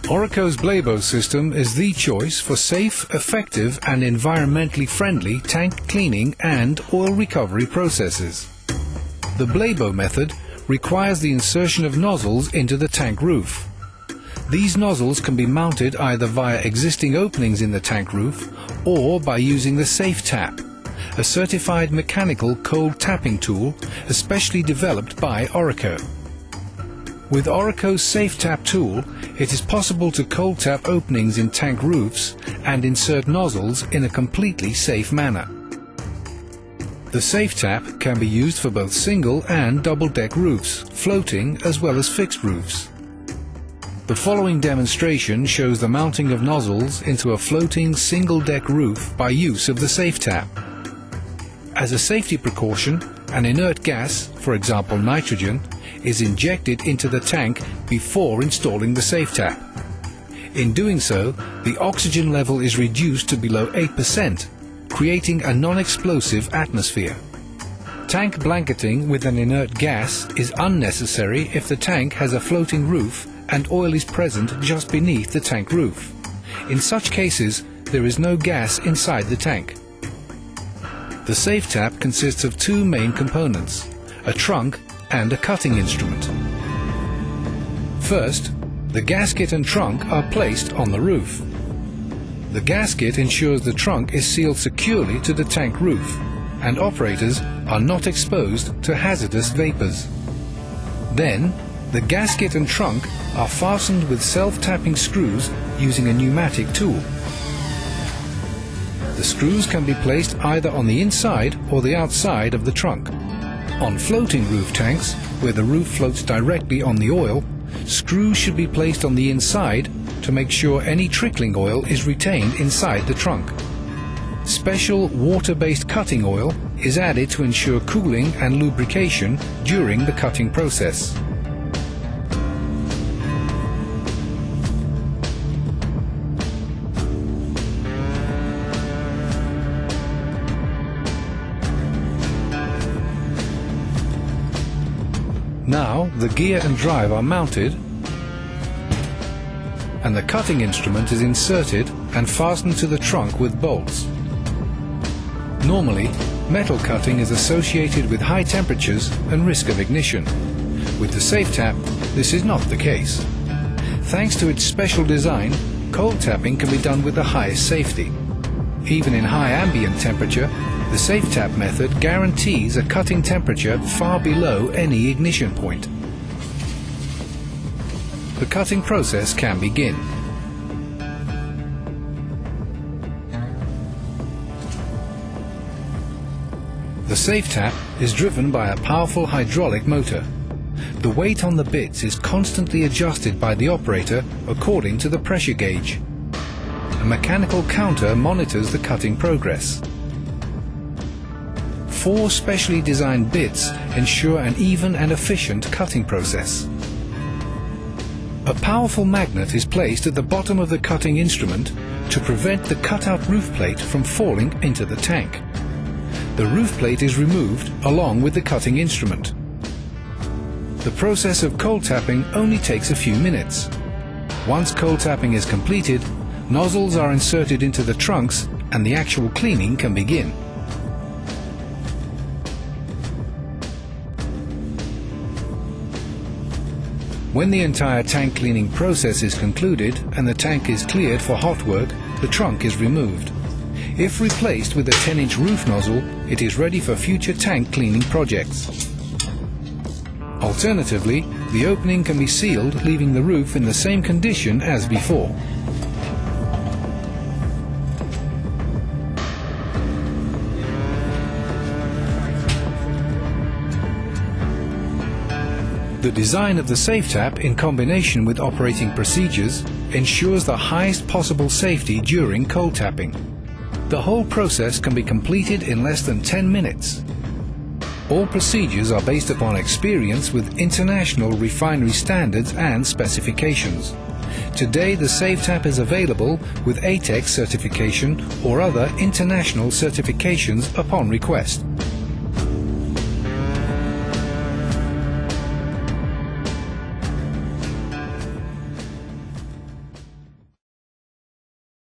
Oreco's Blabo system is the choice for safe, effective and environmentally friendly tank cleaning and oil recovery processes. The Blabo method requires the insertion of nozzles into the tank roof. These nozzles can be mounted either via existing openings in the tank roof or by using the SafeTap, a certified mechanical cold tapping tool especially developed by Oreco. With Oreco's SafeTap tool, it is possible to cold tap openings in tank roofs and insert nozzles in a completely safe manner. The SafeTap can be used for both single and double-deck roofs, floating as well as fixed roofs. The following demonstration shows the mounting of nozzles into a floating single-deck roof by use of the SafeTap. As a safety precaution, an inert gas, for example nitrogen, is injected into the tank before installing the SafeTap. In doing so, the oxygen level is reduced to below 8%, creating a non-explosive atmosphere. Tank blanketing with an inert gas is unnecessary if the tank has a floating roof and oil is present just beneath the tank roof. In such cases, there is no gas inside the tank. The SafeTap consists of two main components, a trunk and a cutting instrument. First, the gasket and trunk are placed on the roof. The gasket ensures the trunk is sealed securely to the tank roof and operators are not exposed to hazardous vapors. Then, the gasket and trunk are fastened with self-tapping screws using a pneumatic tool. The screws can be placed either on the inside or the outside of the trunk. On floating roof tanks, where the roof floats directly on the oil, screws should be placed on the inside to make sure any trickling oil is retained inside the trunk. Special water-based cutting oil is added to ensure cooling and lubrication during the cutting process. Now the gear and drive are mounted and the cutting instrument is inserted and fastened to the trunk with bolts. Normally, metal cutting is associated with high temperatures and risk of ignition. With the SafeTap, this is not the case. Thanks to its special design, cold tapping can be done with the highest safety. Even in high ambient temperature, the SafeTap method guarantees a cutting temperature far below any ignition point. The cutting process can begin. The SafeTap is driven by a powerful hydraulic motor. The weight on the bits is constantly adjusted by the operator according to the pressure gauge. A mechanical counter monitors the cutting progress. 4 specially designed bits ensure an even and efficient cutting process. A powerful magnet is placed at the bottom of the cutting instrument to prevent the cutout roof plate from falling into the tank. The roof plate is removed along with the cutting instrument. The process of cold tapping only takes a few minutes. Once cold tapping is completed, nozzles are inserted into the trunks and the actual cleaning can begin. When the entire tank cleaning process is concluded and the tank is cleared for hot work, the trunk is removed. If replaced with a 10-inch roof nozzle, it is ready for future tank cleaning projects. Alternatively, the opening can be sealed, leaving the roof in the same condition as before. The design of the SafeTap in combination with operating procedures ensures the highest possible safety during cold tapping. The whole process can be completed in less than 10 minutes. All procedures are based upon experience with international refinery standards and specifications. Today the SafeTap is available with ATEX certification or other international certifications upon request.